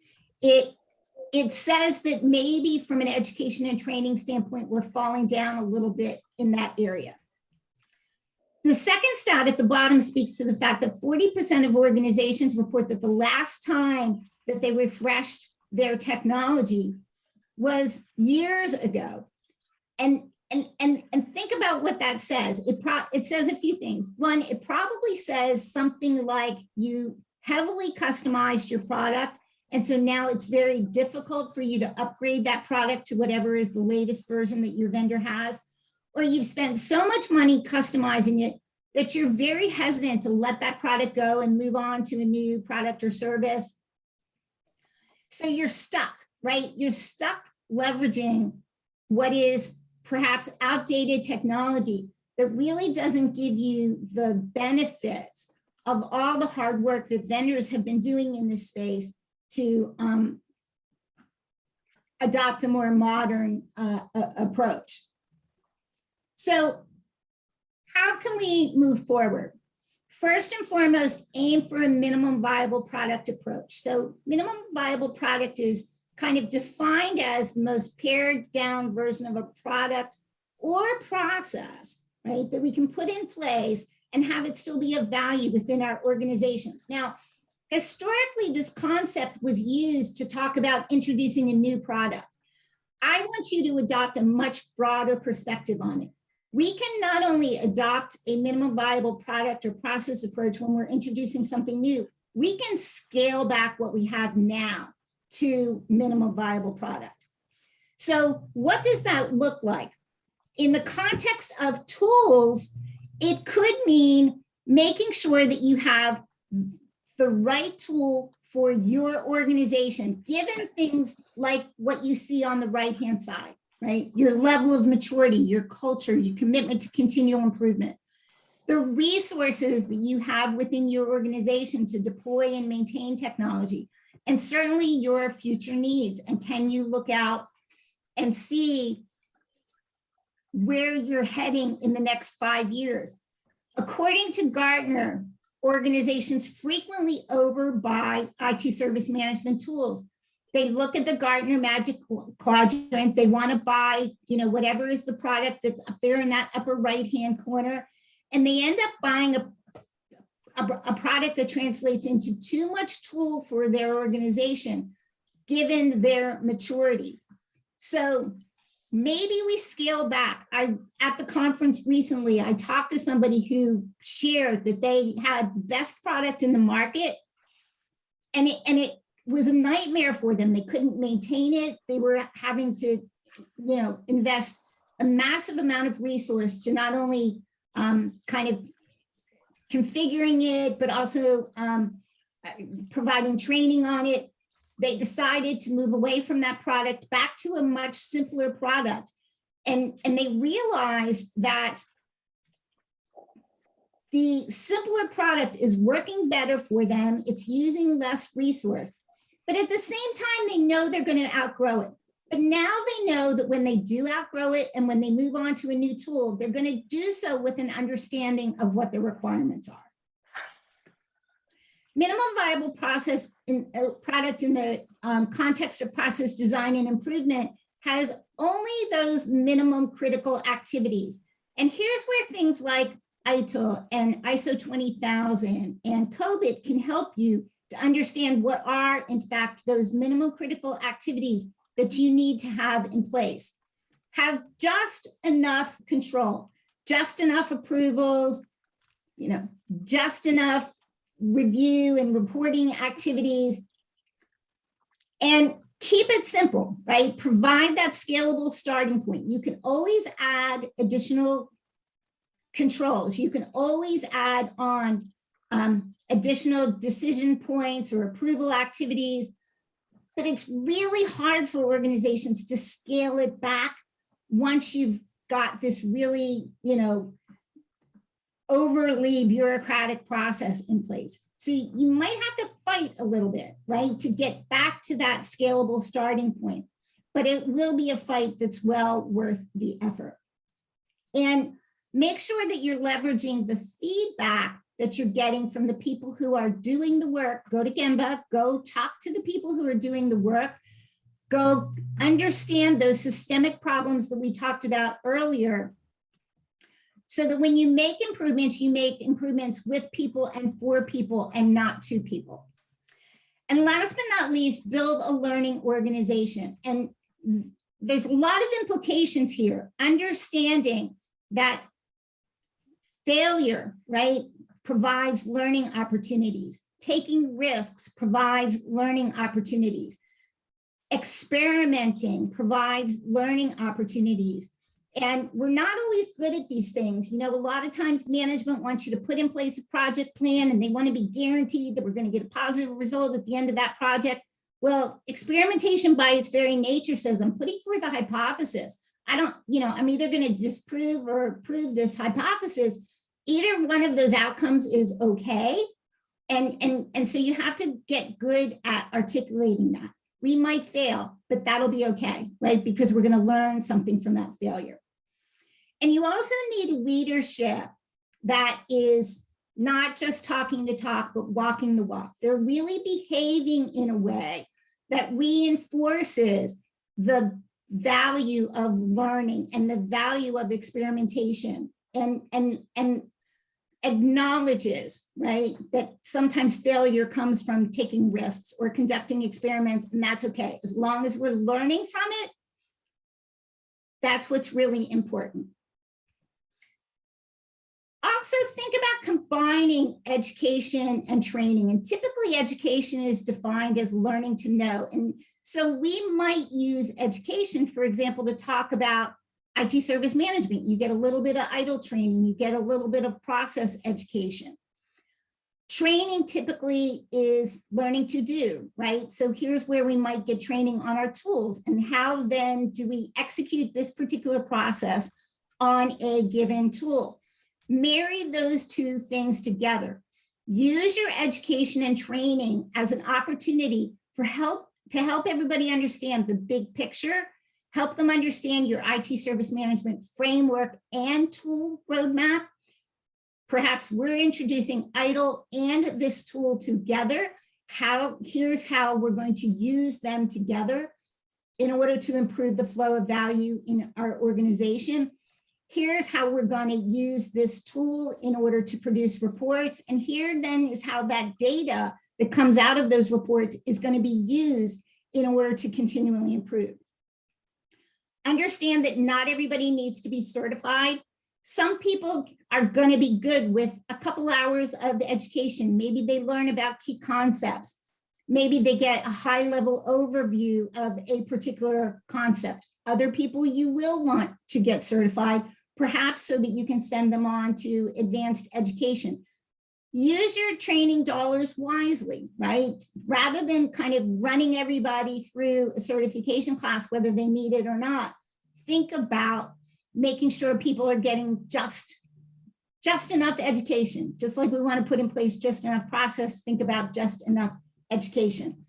It says that maybe from an education and training standpoint, we're falling down a little bit in that area. The second stat at the bottom speaks to the fact that 40% of organizations report that the last time that they refreshed their technology was years ago. And think about what that says. It says a few things. One, it probably says something like you heavily customized your product, and so now it's very difficult for you to upgrade that product to whatever is the latest version that your vendor has. Or you've spent so much money customizing it that you're very hesitant to let that product go and move on to a new product or service. So you're stuck, right? You're stuck leveraging what is perhaps outdated technology that really doesn't give you the benefits of all the hard work that vendors have been doing in this space to adopt a more modern approach. So how can we move forward? First and foremost, aim for a minimum viable product approach. So minimum viable product is kind of defined as the most pared down version of a product or process, right, that we can put in place and have it still be of value within our organizations. Now, historically, this concept was used to talk about introducing a new product. I want you to adopt a much broader perspective on it. We can not only adopt a minimum viable product or process approach when we're introducing something new, we can scale back what we have now to minimum viable product. So what does that look like? In the context of tools, it could mean making sure that you have the right tool for your organization, given things like what you see on the right-hand side, right? Your level of maturity, your culture, your commitment to continual improvement, the resources that you have within your organization to deploy and maintain technology, and certainly your future needs. And can you look out and see where you're heading in the next 5 years? According to Gartner, organizations frequently overbuy IT service management tools. They look at the Gartner Magic Quadrant. They want to buy, whatever is the product that's up there in that upper right-hand corner. And they end up buying a product that translates into too much tool for their organization, given their maturity. So maybe we scale back. At the conference recently, I talked to somebody who shared that they had the best product in the market, and it was a nightmare for them. They couldn't maintain it. They were having to, invest a massive amount of resource to not only kind of configuring it, but also providing training on it. They decided to move away from that product back to a much simpler product. And they realized that the simpler product is working better for them. It's using less resource. But at the same time, they know they're going to outgrow it. But now they know that when they do outgrow it and when they move on to a new tool, they're going to do so with an understanding of what the requirements are. Minimum viable process product in the context of process design and improvement has only those minimum critical activities. And here's where things like ITIL and ISO 20000 and COVID can help you to understand what are, in fact, those minimum critical activities that you need to have in place. Have just enough control, just enough approvals, just enough review and reporting activities, and keep it simple, right? Provide that scalable starting point. You can always add additional controls. You can always add on additional decision points or approval activities, but it's really hard for organizations to scale it back once you've got this really, overly bureaucratic process in place. So you might have to fight a little bit, right, to get back to that scalable starting point, but it will be a fight that's well worth the effort. And make sure that you're leveraging the feedback that you're getting from the people who are doing the work. Go to Gemba, go talk to the people who are doing the work, go understand those systemic problems that we talked about earlier, so that when you make improvements with people and for people and not to people. And last but not least, build a learning organization. And there's a lot of implications here, understanding that failure, right, provides learning opportunities. Taking risks provides learning opportunities. Experimenting provides learning opportunities. And we're not always good at these things. A lot of times management wants you to put in place a project plan and they want to be guaranteed that we're going to get a positive result at the end of that project. Well, experimentation by its very nature says I'm putting forth a hypothesis. I'm either going to disprove or prove this hypothesis. Either one of those outcomes is okay. And so you have to get good at articulating that. We might fail, but that'll be okay, right? Because we're going to learn something from that failure. And you also need leadership that is not just talking the talk, but walking the walk. They're really behaving in a way that reinforces the value of learning and the value of experimentation and acknowledges, right, that sometimes failure comes from taking risks or conducting experiments, and that's okay. As long as we're learning from it, that's what's really important. Also think about combining education and training, and typically education is defined as learning to know. And so we might use education, for example, to talk about IT service management. You get a little bit of ITIL training, you get a little bit of process education. Training typically is learning to do, right? So here's where we might get training on our tools and how then do we execute this particular process on a given tool. Marry those two things together. Use your education and training as an opportunity to help everybody understand the big picture, help them understand your IT service management framework and tool roadmap. Perhaps we're introducing ITIL and this tool together, here's how we're going to use them together in order to improve the flow of value in our organization. Here's how we're going to use this tool in order to produce reports. And here then is how that data that comes out of those reports is going to be used in order to continually improve. Understand that not everybody needs to be certified. Some people are going to be good with a couple hours of education. Maybe they learn about key concepts. Maybe they get a high-level overview of a particular concept. Other people you will want to get certified, perhaps so that you can send them on to advanced education. Use your training dollars wisely, right? Rather than kind of running everybody through a certification class, whether they need it or not, think about making sure people are getting just enough education. Just like we want to put in place just enough process, think about just enough education.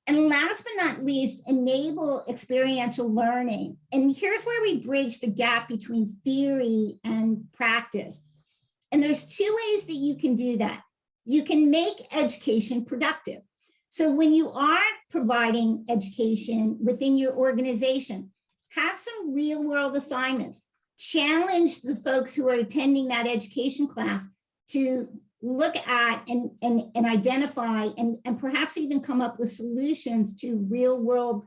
And last but not least, enable experiential learning. And here's where we bridge the gap between theory and practice. And there's two ways that you can do that. You can make education productive. So when you are providing education within your organization, have some real world assignments. Challenge the folks who are attending that education class to look at and identify and perhaps even come up with solutions to real world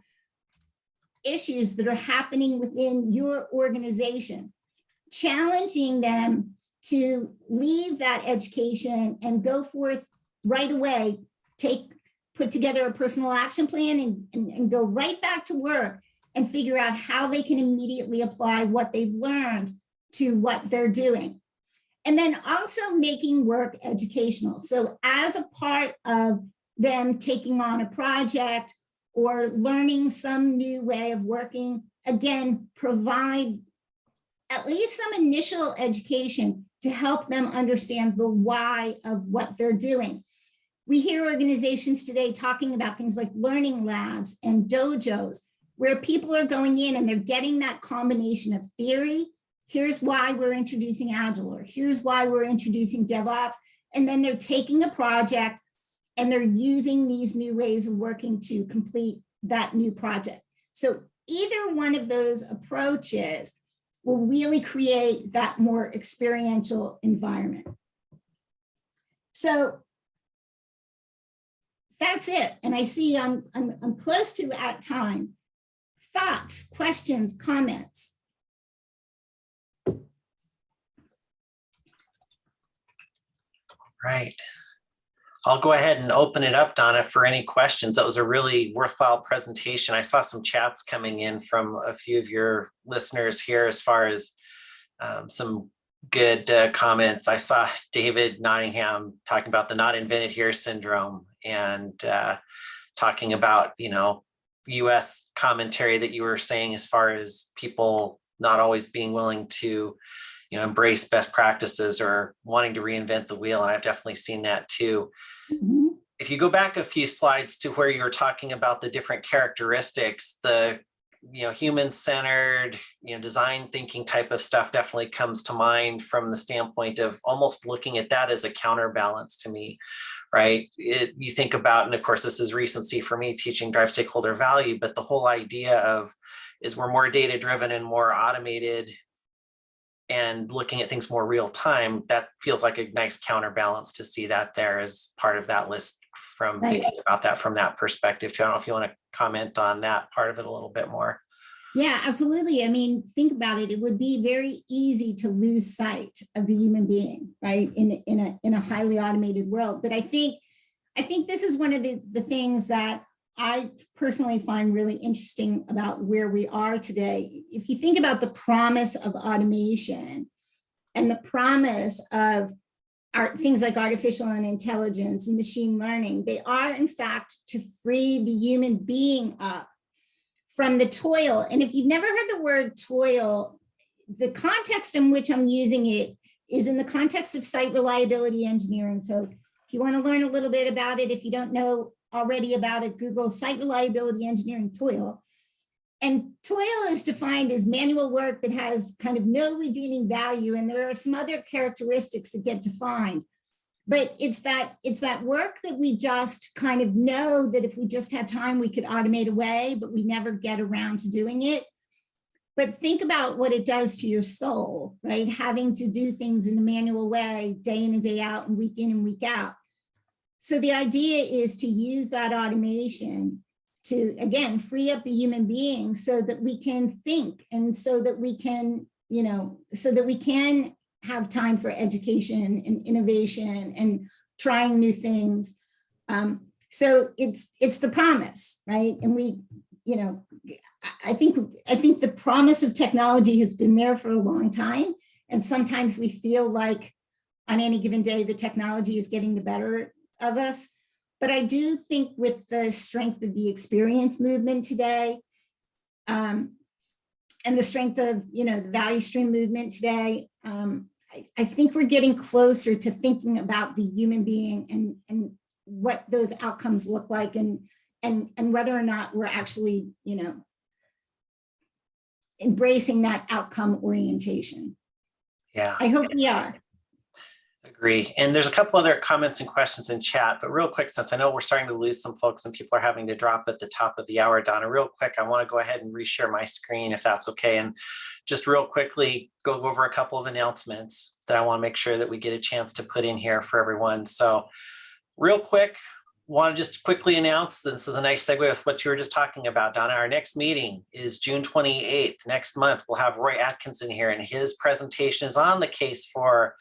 issues that are happening within your organization. Challenging them to leave that education and go forth right away, put together a personal action plan and go right back to work and figure out how they can immediately apply what they've learned to what they're doing. And then also making work educational. So as a part of them taking on a project or learning some new way of working, again, provide at least some initial education to help them understand the why of what they're doing. We hear organizations today talking about things like learning labs and dojos, where people are going in and they're getting that combination of theory. Here's why we're introducing Agile, or here's why we're introducing DevOps. And then they're taking a project and they're using these new ways of working to complete that new project. So either one of those approaches will really create that more experiential environment. So that's it. And I see I'm close to at time. Thoughts, questions, comments? Right. I'll go ahead and open it up, Donna, for any questions. That was a really worthwhile presentation. I saw some chats coming in from a few of your listeners here as far as some good comments. I saw David Nottingham talking about the not invented here syndrome and talking about, US commentary that you were saying as far as people not always being willing to embrace best practices or wanting to reinvent the wheel. And I've definitely seen that too. Mm-hmm. If you go back a few slides to where you were talking about the different characteristics, the human-centered, design thinking type of stuff definitely comes to mind from the standpoint of almost looking at that as a counterbalance to me, right? You think about, and of course, this is recency for me, teaching drive stakeholder value, but the whole idea of is we're more data-driven and more automated and looking at things more real time, that feels like a nice counterbalance to see that there as part of that list from Right. thinking about that from that perspective too. I don't know if you want to comment on that part of it a little bit more. Yeah, absolutely. I mean, think about it. It would be very easy to lose sight of the human being, right? In a highly automated world. But I think this is one of the things that I personally find really interesting about where we are today. If you think about the promise of automation and the promise of things like artificial intelligence and machine learning, they are in fact to free the human being up from the toil. And if you've never heard the word toil, the context in which I'm using it is in the context of site reliability engineering. So if you want to learn a little bit about it, if you don't know already about it, Google site reliability engineering toil. And toil is defined as manual work that has kind of no redeeming value. And there are some other characteristics that get defined. But it's that work that we just kind of know that if we just had time, we could automate away, but we never get around to doing it. But think about what it does to your soul, right? Having to do things in a manual way, day in and day out, and week in and week out. So the idea is to use that automation to, again, free up the human being so that we can think, and so that we can, so that we can have time for education and innovation and trying new things. So it's the promise, right? And we, I think the promise of technology has been there for a long time. And sometimes we feel like on any given day, the technology is getting the better of us. But I do think with the strength of the experience movement today, and the strength of, the value stream movement today, I think we're getting closer to thinking about the human being and what those outcomes look like, and whether or not we're actually, embracing that outcome orientation. Yeah. I hope we are. Agree. And there's a couple other comments and questions in chat, but real quick, since I know we're starting to lose some folks and people are having to drop at the top of the hour, Donna, real quick, I want to go ahead and reshare my screen if that's okay. And just real quickly go over a couple of announcements that I want to make sure that we get a chance to put in here for everyone. So real quick, want to just quickly announce, this is a nice segue with what you were just talking about, Donna. Our next meeting is June 28th. Next month, we'll have Roy Atkinson here, and his presentation is on the case for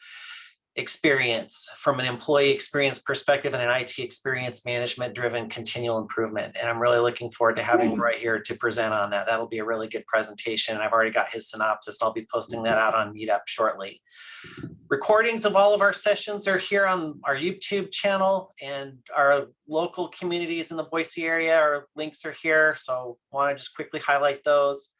experience from an employee experience perspective and an IT experience management driven continual improvement. And I'm really looking forward to having Roy here to present on that. That'll be a really good presentation. I've already got his synopsis. I'll be posting that out on Meetup shortly. Recordings of all of our sessions are here on our YouTube channel, and our local communities in the Boise area, our links are here. So want to just quickly highlight those.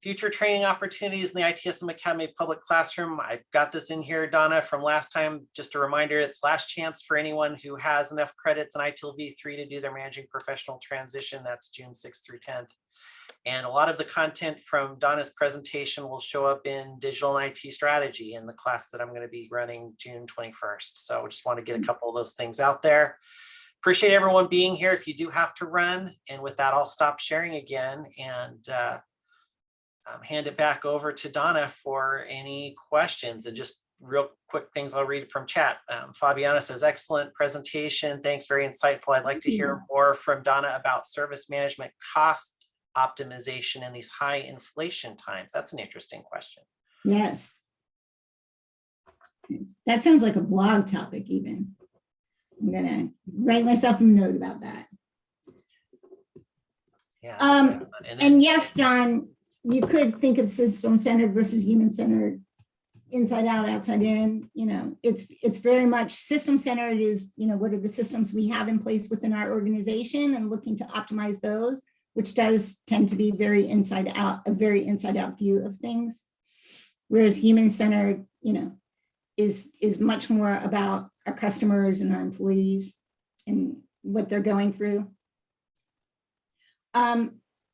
Future training opportunities in the ITSM Academy Public Classroom. I've got this in here, Donna, from last time. Just a reminder, it's last chance for anyone who has enough credits in ITIL V3 to do their managing professional transition. That's June 6th through 10th. And a lot of the content from Donna's presentation will show up in digital and IT strategy in the class that I'm going to be running June 21st. So I just want to get a couple of those things out there. Appreciate everyone being here. If you do have to run, and with that, I'll stop sharing again and hand it back over to Donna for any questions. And just real quick things I'll read from chat. Fabiana says, excellent presentation. Thanks, very insightful. I'd like to hear more from Donna about service management cost optimization in these high inflation times. That's an interesting question. Yes. That sounds like a blog topic even. I'm gonna write myself a note about that. Yeah. And yes, John, you could think of system-centered versus human-centered, inside out, outside in. It's very much system-centered is, what are the systems we have in place within our organization, and looking to optimize those, which does tend to be very inside out, a very inside out view of things. Whereas human-centered, is much more about our customers and our employees and what they're going through.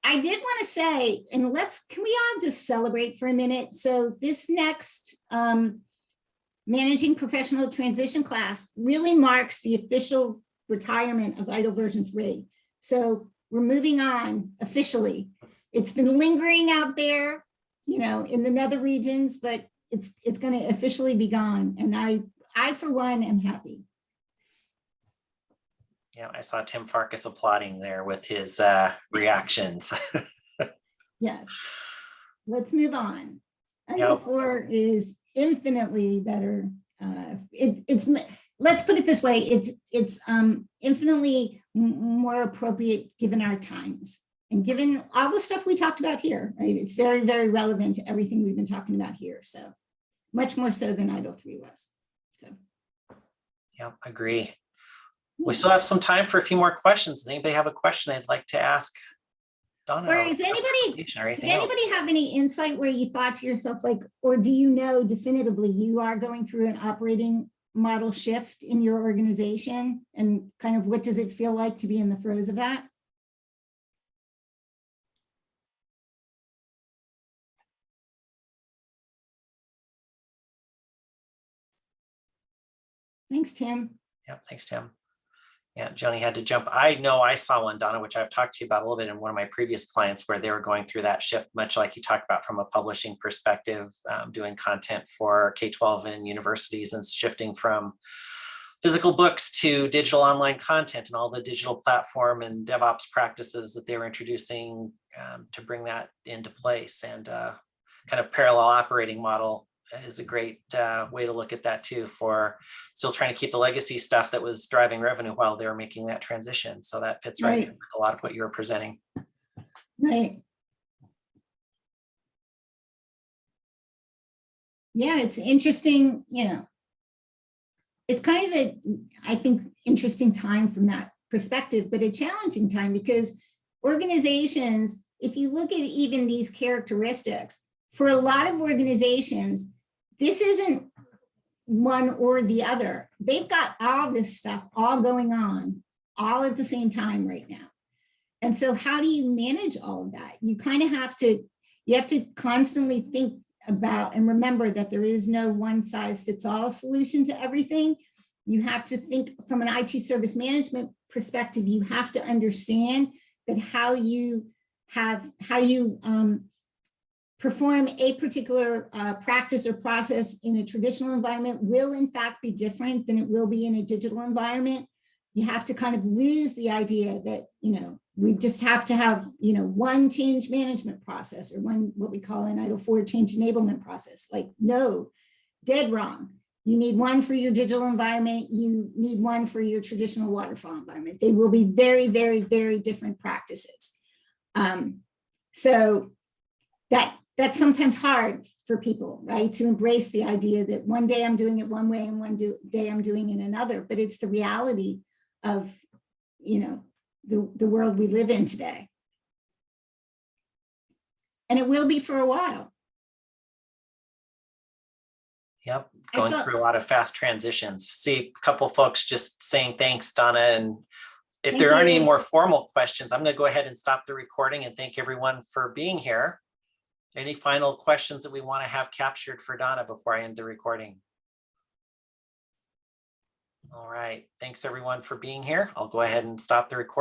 I did want to say, and can we all just celebrate for a minute? So this next Managing Professional Transition class really marks the official retirement of ITIL version 3. So we're moving on officially. It's been lingering out there, in the nether regions, but it's going to officially be gone. And I for one am happy. Yeah, I saw Tim Farkas applauding there with his reactions. Yes. Let's move on. ITIL 4 is infinitely better. Let's put it this way. It's infinitely more appropriate given our times and given all the stuff we talked about here, right? It's very, very relevant to everything we've been talking about here. So much more so than ITIL 3 was. So. Yeah, agree. We still have some time for a few more questions. Does anybody have a question they'd like to ask Donna? Or does anybody have any insight where you thought to yourself, like, or do you know definitively you are going through an operating model shift in your organization, and kind of what does it feel like to be in the throes of that? Thanks, Tim. Yep, thanks, Tim. Yeah, Joni had to jump. I know I saw one, Donna, which I've talked to you about a little bit in one of my previous clients where they were going through that shift, much like you talked about from a publishing perspective, doing content for K-12 and universities and shifting from physical books to digital online content and all the digital platform and DevOps practices that they were introducing to bring that into place. And kind of parallel operating model is a great way to look at that too, for still trying to keep the legacy stuff that was driving revenue while they were making that transition. So that fits right with a lot of what you were presenting. Right. Yeah, it's interesting, you know, it's kind of a, I think, interesting time from that perspective, but a challenging time because organizations, if you look at even these characteristics, for a lot of organizations, this isn't one or the other. They've got all this stuff all going on all at the same time right now. And so how do you manage all of that? You kind of have to, you have to constantly think about and remember that there is no one size fits all solution to everything. You have to think from an IT service management perspective, you have to understand that how you perform a particular practice or process in a traditional environment will in fact be different than it will be in a digital environment. You have to kind of lose the idea that, you know, we just have to have, you know, one change management process or one, what we call in ITIL 4 change enablement process. Like, no, dead wrong. You need one for your digital environment. You need one for your traditional waterfall environment. They will be very, very, very different practices. So that's sometimes hard for people, right? To embrace the idea that one day I'm doing it one way and one day I'm doing it another, but it's the reality of, you know, the world we live in today. And it will be for a while. Yep, going through a lot of fast transitions. See a couple folks just saying thanks, Donna. And if there aren't any more formal questions, I'm going to go ahead and stop the recording and thank everyone for being here. Any final questions that we want to have captured for Donna before I end the recording? All right, thanks everyone for being here. I'll go ahead and stop the recording.